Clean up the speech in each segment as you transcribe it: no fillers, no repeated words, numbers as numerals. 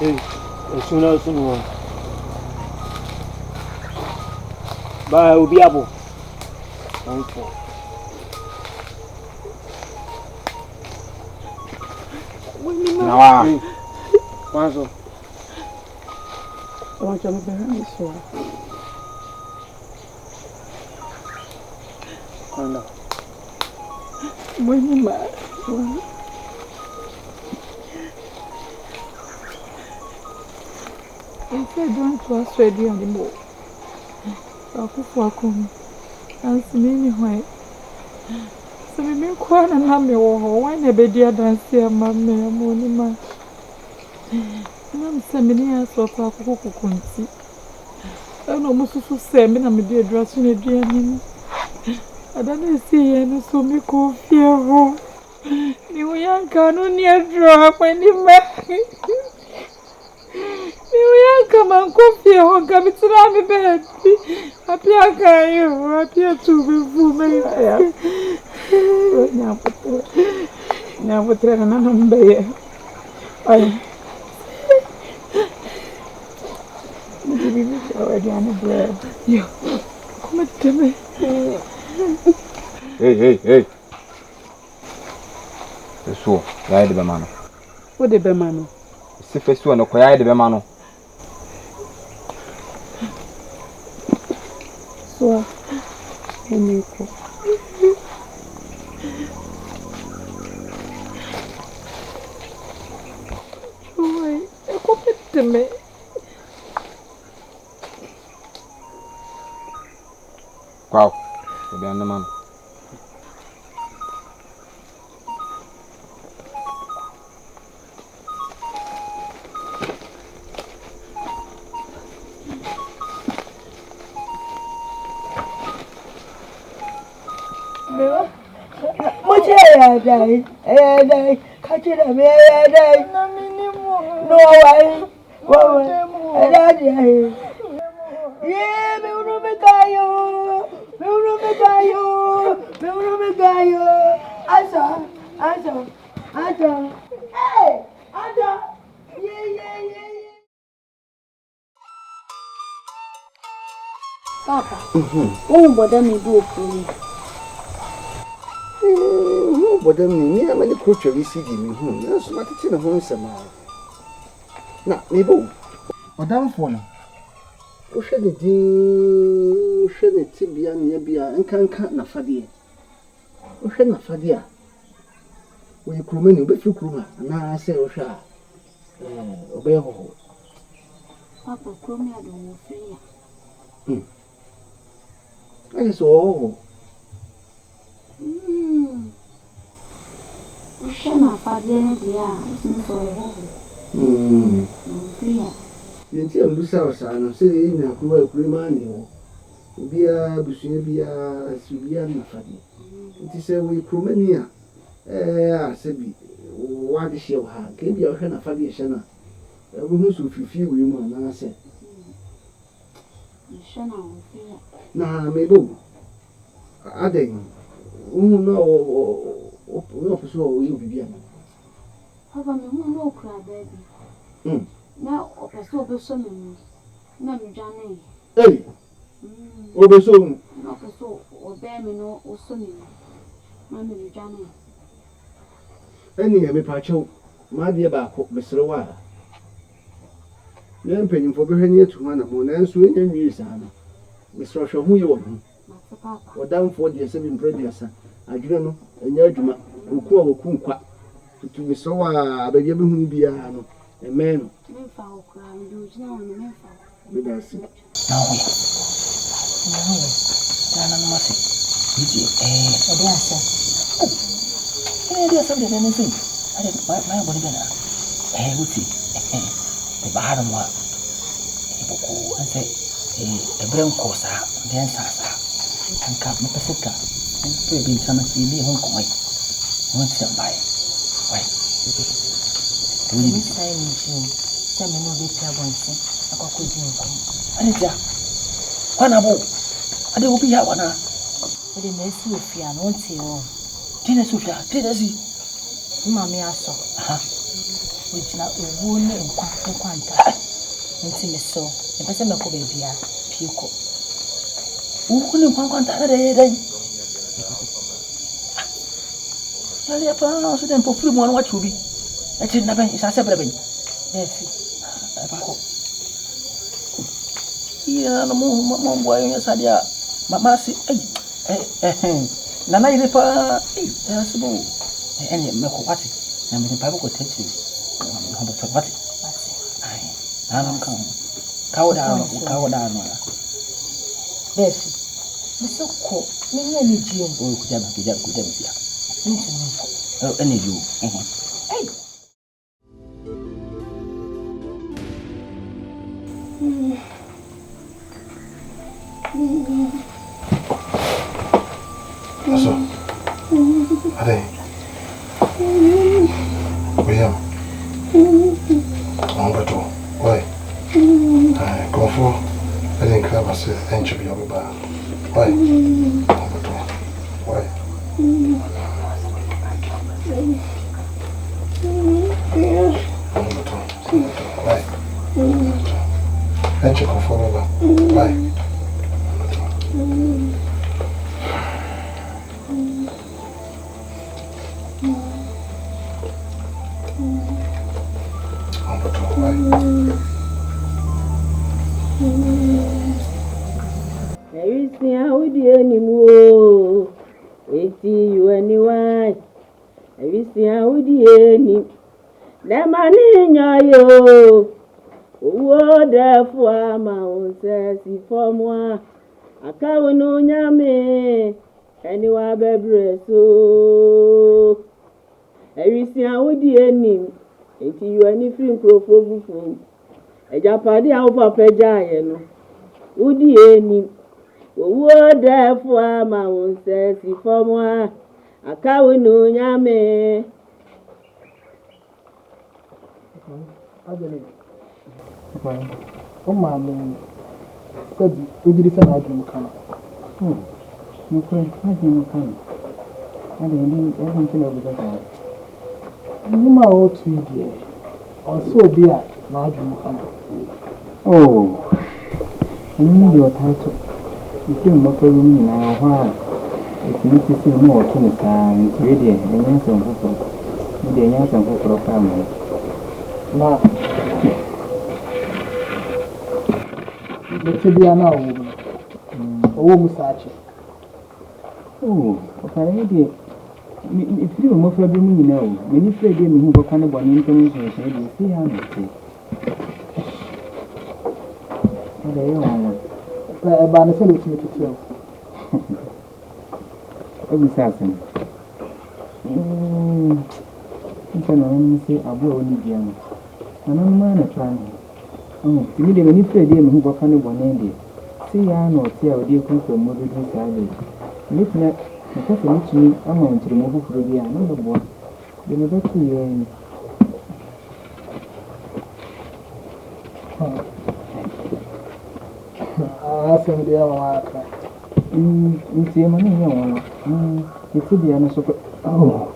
Hey, as soon as someone. Bye, will be able. Thank you. Now, once I want to be very sure. Oh no. When you mad, if I don't trust ready anymore, I'll go home and see me white. So we may call and have me or when a baby dance here, mammy, and money man. I'm sending us what I could see. I almost so send me, I'm a dear dressing a dear name. I don't see any so me go fear home. You young cannon near drop when you met. You come and coffee or come to my bed. I appear to be woman. Now, what the number? I already on the bread. You come to me. Hey. So, why the man? What the man? The first one, acquired the man. So, Emmanuel. Why? Come to me. Wow, the man. I catch it a day. No way. Yeah, Papa, oh, what am I do for you? But then, me, I'm a coach of ECD. That's what it's in a home somehow. Now, maybe. Or down for now. O shade din shade tibia ne bia nkanka na fade o hwe na fade a we kuruma ni obefi kuruma na se o hwa obe ho Papa kuruma do mo free ayi so o na fade dia so free Yenti ambusa osano se ina kuwa kurima ni ho bia busua bia subia na fade nti se we kuruma ni a asebi wade hye ha ke bia o hwe na fade hye na we hu so fifi we mu na se na mebo Aden no o so o yu bibia na Papa me hu no kra baby na o peso obeso me na me dwane Hey obeso no peso obe me no o so me na me dwane eni me pa chew ma de ba ko besrewa ye mpanyimfo behwe ni atu na mo na nso enya nwi sa na besro hwe hu ye wo Papa odamfo de se bi mprediasa adwene no enya adwuma oku a oku nkwa tutu besrewa abegye be hu bia no amen memfa okra ndo jina wo memfa bedasi na no mase biji ode asa dia sabe de nesse ale ba boni bena wuti e bahara mo boko anse ebrem kosa den sasa anka me peseka pe bi sana bi hon komai won sambai wai ni sai ni jin sai me no be pia bonse akoko jin ko ale ja kwana bo ade obi ya wana ode na esi ofia no nti o tina sofia tina si mama me aso aha Ojina owu ne nkwanta. Nti me so, e pese me ko bebia pieko. Owu ne nkwanta da dai. Ya pa so dem po free mo no wachi obi. E ti na ben isa se brebe. Defi. E pa ko. Iya no mo boy yen sadia. Mama si nana ile pa sibo. Ene me ko pati. Na me pa ko techi. Ho to pati. Ai. Anam kan. Kawo da no. Defi. Misoko, menya ni jiom. O kuja msia. Oh, any you. Hey. Aso. Aden. William. Ambato. Why? Come for. I didn't grab us and chip your bar. Why? Ambato. Why? Why? And check on for why? Therefore, my says he for moi. I can't know yame. Anywhere, baby, so everything I would do any. If you any free crop, a Japadi out of a giant. Would you any? Therefore, my says he for moi. I can't know yame. Oh, mammy, said you did a dream come. You couldn't find him come. I didn't need anything of that. You my old 2 dear, or so be at my dream come. Oh, you need your title. You feel more for me now. Why? If you need to see more to the time, it's ready, and answer for the answer for a family. Now, let's be an hour. Oh, Musachi. Oh, okay, if you move for me, many friends gave me who were kind of one information, you see how they say. About a fellow to me to tell. Oh, Miss Asem. You can only say, I will only be young. And I'm man a trying. Oh, to me, the many friends who were kind of one ended. See, I know, see how dear come from Mother Salad. And if not, because I meet me, I'm going to remove for the another boy. They were back to you. Asem the other. It's your money. It's the answer. Oh.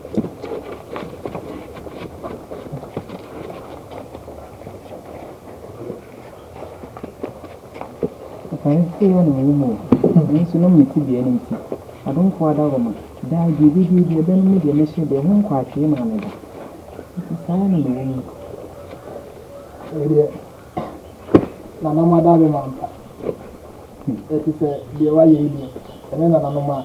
I see one more. You know me to be anything. I don't quite over. Die, the Ben media mission, they won't quite came on it. It's an animal. Nana Dabi Manta. It is a dear way, and then another man.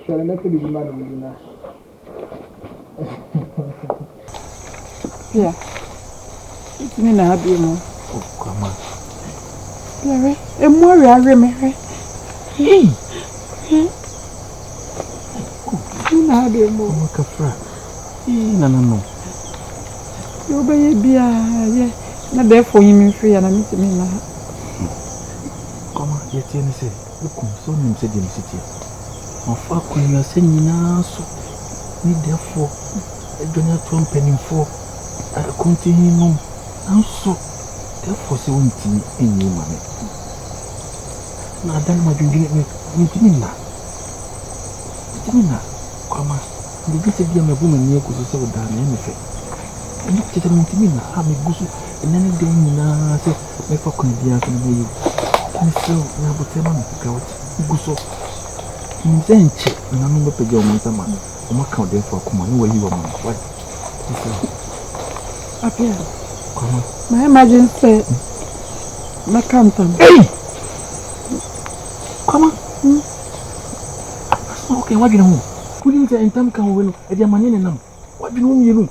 Shall I let you be mad? Yeah. It's me now, Bimo. Oh, come on. Larry, and more I remember. Hey! Now, Bimo. What a frat. No. You be yeah. Not therefore you free and I meet me now. Come on, yet, you say, look, so in the city. Of fuck when you are saying now, so need therefore a junior penny for a continuum. I'm so therefore, so in you, money. Now, then, my junior, you didn't know. Come on, Bibi se dia me bu me nie ko so da na me fe. Ni tete mo ntimi na ha me gusu enane de nyina se me fa kon bia so no yi. Ni so na bote ma me ka wo gusu. Ni zenche na no be pege o mo nsama. O ma ka o de fa kuma ni wa yi wa mo. What? Apia. Come on. My emergency. My cantam. Hey! Come on. Okay, what do you know? Putting the entire can win at your money and them. What do you know?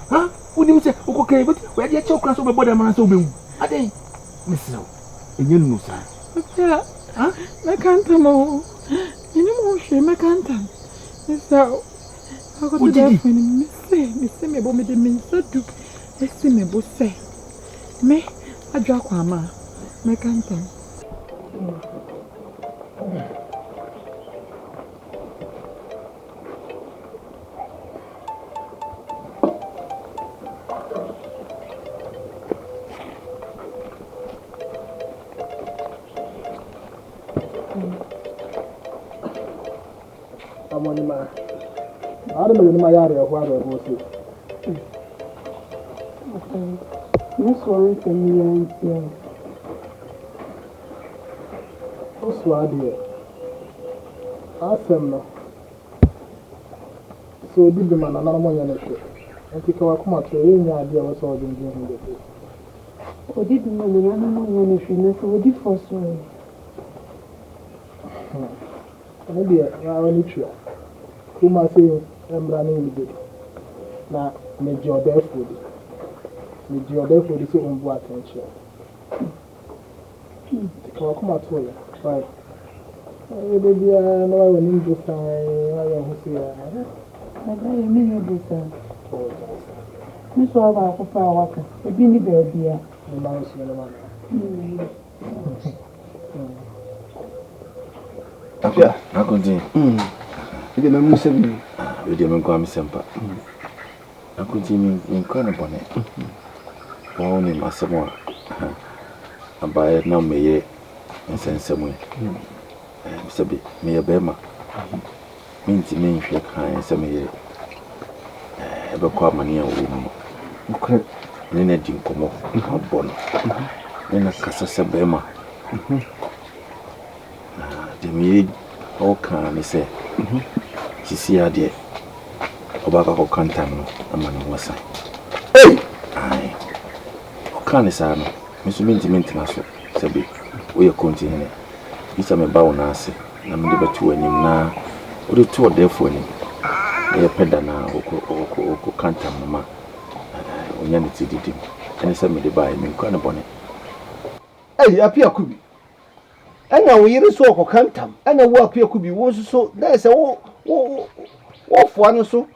Huh? Who didn't say, okay, but where did you cross over body man so boom? Aden, Miss Low, and you know, sir. Yeah, huh? My cantam. You know, she my cantam. So, I got to die for him. Miss me, but me the means so do. Let's see me, both say. Me, I drop Mama. My cantam. I'm on the man. I don't know my area of what I was saying. Miss Warren can you Fosu Aden. Asem no. So did the man another one yesterday. And take our come to any idea what's all been doing the day. Oh, did no one if you know so did Fosu. Maybe I only try. Who must say I'm running with it. Now, make your death food. Make your death food is on board attention. Take our come to you. Right. Baby, I know I will need to sign. I am here. I mean, you do, sir. Miss Waba, for our a beanie baby. The mouse in the man. Yeah, I continue. You didn't miss me. You didn't go me sempa. I continue in Cornabonnet. Only my someone. I buy it now, may and send somewhere. Sabi, me a bema. Means to me, shake hands, some year. Ever call money a woman. Okay, then I didn't come off. Bonnet. Then a Casa Bema. The maid, all can say. She see her dear. Obaka cantam, a man was I. Hey! Aye. Can is I know. Miss Maintenance, Sabi, we are continuing. It's a bow nasi, and I'm never to any now. What do two there for him? A pedana or cantam, mamma. Yanity did him, and he sent me to buy him in Cornabonnet. Hey, appear could be. And now we saw for cantam, and a work here could be was so. There's a what one so.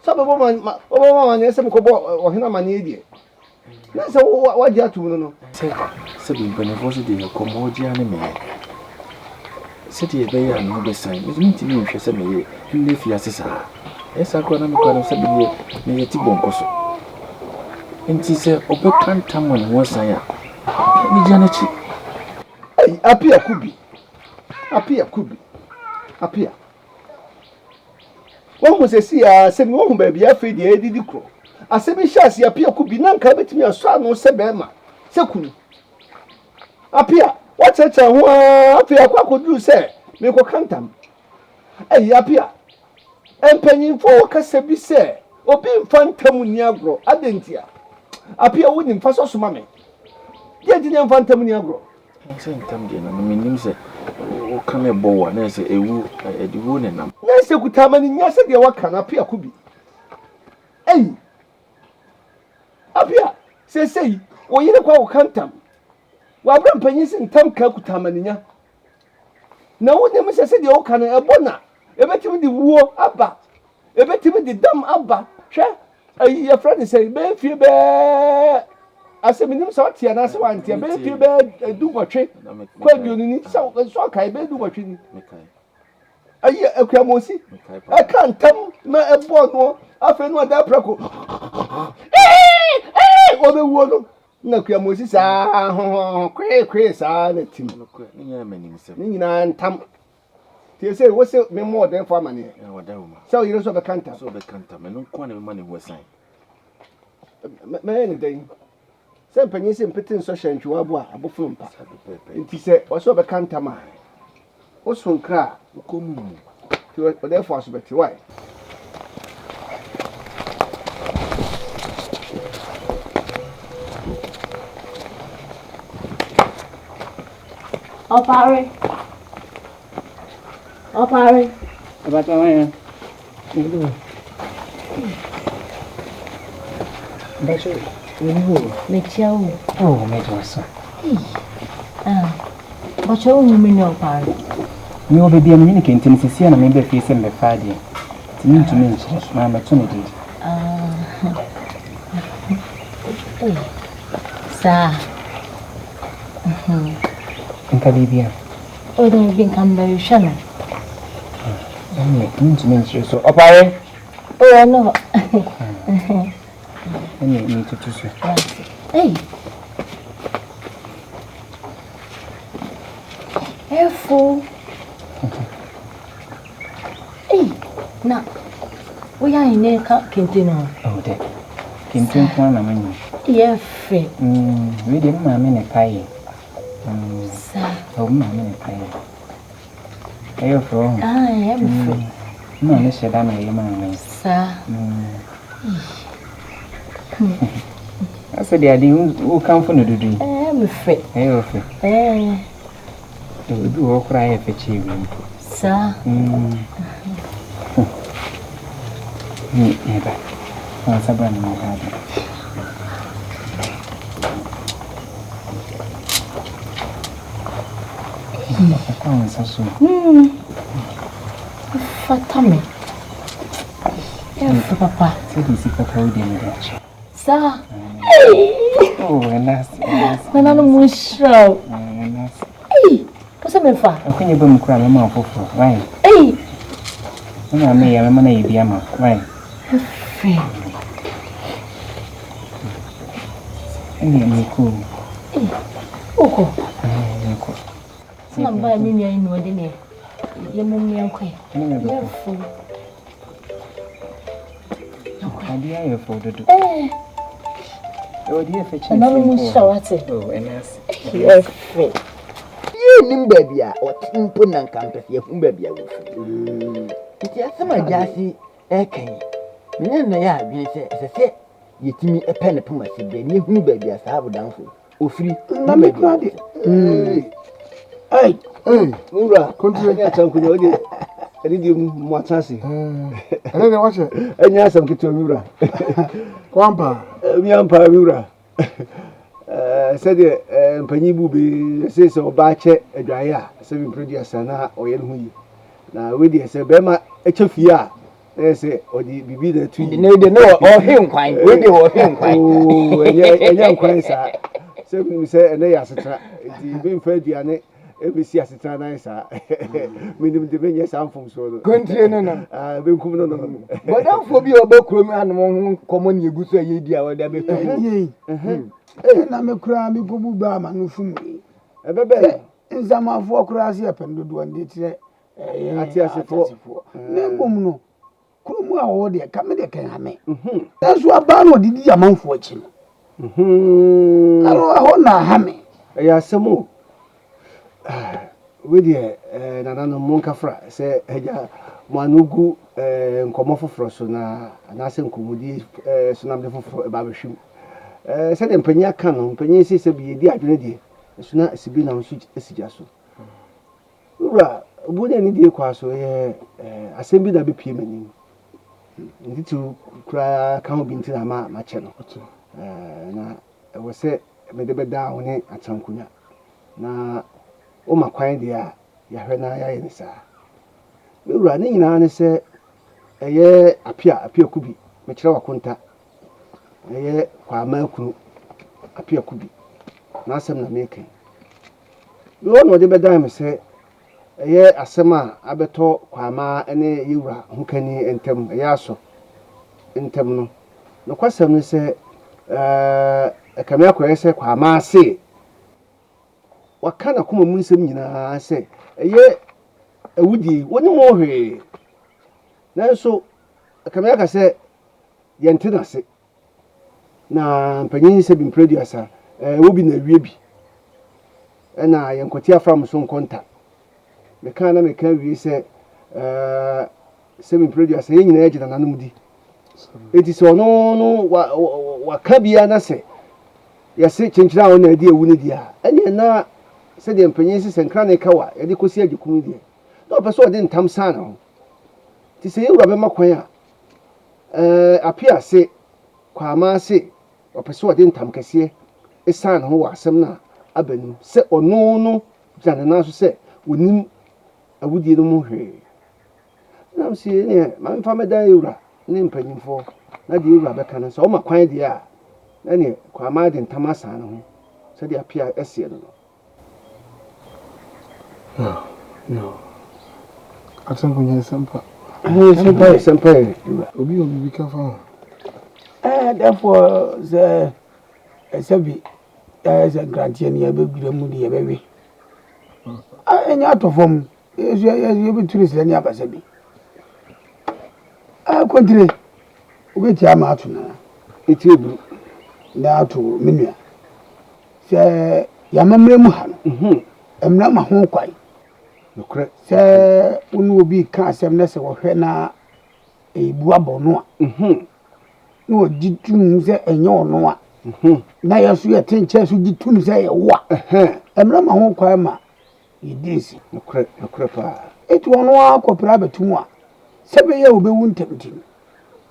Some of my yes, some or him an idiot. That's what you have to know. Sabine Benevosity, a commodity anime. City a bay and no be sign. It means to me if you send me, you live your sister. Yes, I can't come and say, me a tiboncoso. And she said, Ober can't come when once I am. Me Janet. Hey, appear could be. Appear could be. Appear. One was a seer, send one baby, I feed the Eddie Crow. I said, Micheal, appear could be none come to me a son or Sebema. Second. Appear. What's a child who appear could do, say, make a cantam. Hey, appear. And penny for Cassabi say, or being phantom niagro, Adentia. Appear winning for so mammy. Yet didn't phantom niagro. I'm saying, Tamdian, and I mean, say, oh, come a bow and I say, a woo, a wound and I'm. Yes, you could tell me, yes, what can appear could be. Hey, appear, say, or you know, cantam. Well, grandpennies in Tam Kakutamania. Now, what them said the old can a bona, a better the war abba, a better the dumb abba, share. Your friend say, Bay fear bear. I said, Minim Sorty and as one, Tia Bay fear bear do what trick. Quite you need so I may do what you need. A year, a cramosi. I can't tell my a born after no that preco. Eh, or the world. No, Moses, Chris, I let him. Tam. You say what's it me more than for money? So you also be canter. So be canter. Me no kwa na money we sign. Me anything. Say penny say pity so hwantwe abo a abofo mpa. Nti say also be canter ma. Oso nkra komu. Ti o therefore so be ti why? Opare. About my Micheal. Oh, Metrosa. But you women know, Opare. You will be a minute in Tennessee and maybe face and the Friday. To mention my maternity. Sir. In Caribbean. Oh, they've become very shallow. I mean to mention so. Opare. Oh, no. I need to say. Hey. Careful. Hey. Now, we are in a canteen. Oh, there. Canteen one, I mean. Yeah, free. We didn't mammy a pie. Sir. Oh, mammy a pie. Are you from? I am free. No, let's say that my man. Sir. I said, the idea who come from the dream. I am free. Hey, okay. You do all cry if it's cheering. Sir. Never. Once a brand new garden. Fatame. Papa. Said you see Papa with him. Sir. Oh, and that's Nana Mushrow. Hey, what's a mefa? I think you're cry a mouth for right. Hey, I may have a money be a mouth, right? And you're cool. Oh, some by me in what in it. Your mummy and quay. You're full. I dear you for the do. Oh, dear, fetch another Mushrow. Oh, and that's you're free. Nim baby or timpo nan campus ye fun baby awu. Ti asema jasi eken. Me na ya adwen se yetimi epe ne poma se be ni hunu baby asabu danfo. Ofiri na me krade. Ai, nura, continue ya tankunya odi. Edi di mo atase. Ene de wache. Enya asam kito nura. Kwampa. Mi ampa nura. Said mpanyi bu be say so ba che adwaye a se bi producer na oye no yi na we dey say be ma echefie a say odi bibi na tu ne de no o hin kwan we dey o hin kwan o enya kwan sa se bi say ene ya setra di be mfa aduane e be si asetra na sa minim de be nya samfom so no Country no no be nkum no no bodamfo bi obekrom anom komo ne eguso ye di a we da be tu na me kura mi gobu ba ma no fum ebebe nzamafo kura ase apendodo ndi tire ati asefo na bom no kromu a wo de ka me de kan ame taso aba no didi amanfo achi no aro na hame ya semo we de nana no monkafra se eja manugu nkomo foforo so na anase nkomodi so na mde foforo ba behwim se de mpanya ka no mpanya se bi edi adwene de so na sibi na so esija so ura obude ni die kwa so ye asem bi da be pie mani nditu kura ka ho binti na ma che no na wo se me de be da ho ne atankunya na o makwan de a ya hwe na ya ye ni sa ura ni nyina ne se eye apia kubi me kire wakonta eye kwa makunu apia kubi na asem na meke yo no de be da me se eye asema abeto kwa ma ene yewura hukani entem eye aso entem no kwasem ne se ekame akoye se kwa ma se wakana kuma mun sem nyina se eye ewudi woni mo hwe nanso kamera ka se yente na se na mpanyin se bi producer wo bi na wie bi na yenkoti afram so nkonta me kan na me kan wie se se bi producer yen nyina agina nanum di eti so no wa kabia na se yase chenchira won na di ewu ne dia ene na se de mpanyin se senkra ne kawa ye de kosi agikun die no person de ntam sana ho ti se yewura be makwan a apia se kwama se person de ntam kese esan ho wa asem na abanu se ono no jana na so se wonim awudie no mu hwe na se ne man fa me da yewura ne mpanyimfo na de yewura be kana so o makwan die a na ne kwama de ntam asan ho se de apia esie no no atangu nya sempa obi obi ka fa therefore the sabi as a grantee ni abegura mu de yebewe enya to fom ye be tourist ni abasabi kontre obeti ama atu na eti ebru na atu menua se yamamre mu ha no emra ma ho kwai nokre se unu obi ka asem na se wo hwe na ebu abono a no ditum se enye ono a na yasu ye tenche su ditum se ye wa emra ma ho kwai ma yedisi nokre pa etu ono a kopra betum a se be ye obewu ntemtim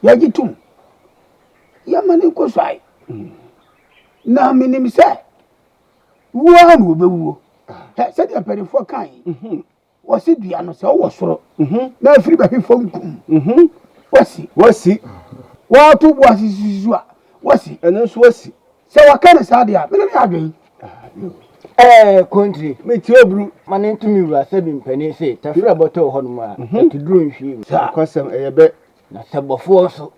ya gitum ya mani ko swai na minim se wo anu obewu se de perifo kan wasi dua no se wo soro na afiri ba hifo nkum wasi watu wasi sisua wasi eno so wasi se wakane sade a me na adwen country me ti obru mane ntumi wura se bi mpani se tafira boto ho no ma ti duro nhwi sa kwasem eyebe na sebofo so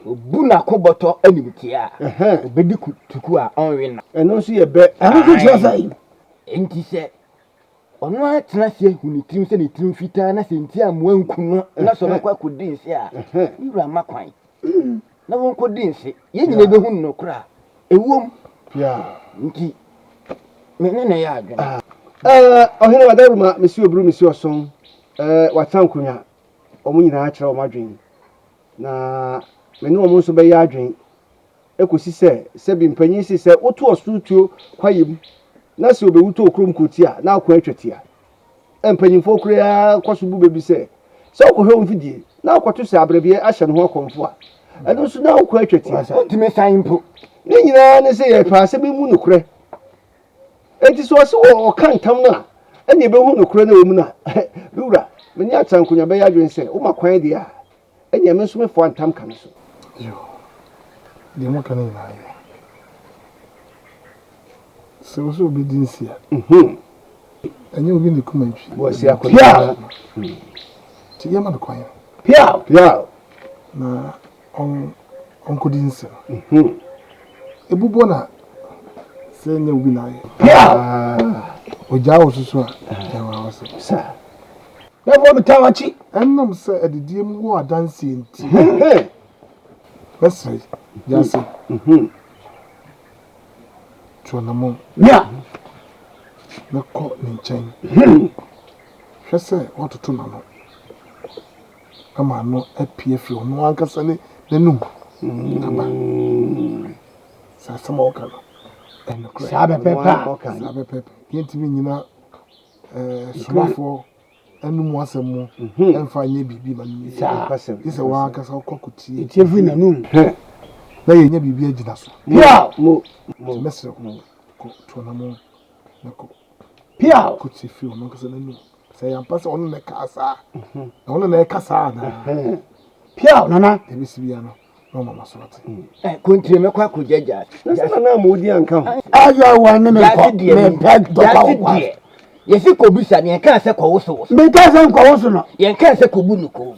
obu na koboto animtia obedi kutuku a onwe na eno so yebe anu ko tiasa enti se ono atena se hunitim se ne tim fita na se nti amwa nkuno na so na kwa kodin se a wura makwan na won kodin se ye nyina be hunu no kra ewom ya nti menene ya adwen ohene wadaruma mesi obru mesi oson watankunya omu nyina akira o madwen na menu omu so be ya adwen ekosi se bi mpanyin si se otu osutuo kwayem na se obewuto okrom koti a na akwa atwatia empanyimfo kura kwasobu bebi se okohwe mfidie na akwato se abrabie ahye no ho akomfo a eno so na akwa atwatia otime san mpo ne nyina ne se ye pa se be mu nokure enti so se wo kantam na ene be hu nokure na omu na lura meni atankunya be ya dwen se o makwan de a ene me so me fo antam kan so yo de mo kan na so obedience enye obi ne kuma ntwi bo si akola ti yama de kwan pia na on kodinse ebubo na se nye obi na ye oja wo susu a ya wa se sa na bo mtawachi ennam se edidiem wo adanse enti lesai jase chonamo ya na ko ni nchen hwese wototo na no ama no apie fi ono ankasa ne nanum aba sa sama okala enokre sabe pepe yentimi nyina sumafo anum wasemu emfa nye bibi ma ni isa wa ankasa kokuti etiefi nanum na ye nya bibi agina so ya mo mesre ko tonamo nako pia kuti fi ono ankasa nanum se yampasa ono ne kasa na ono ne kasa na pia nana ebisibi ano no mama sorate country me kwa kujaja na mo di anka ayo wa ne me ko me beg to ye fi ko bisa ne kan se ko woso me ka se ko woso no ye kan se ko bu nuko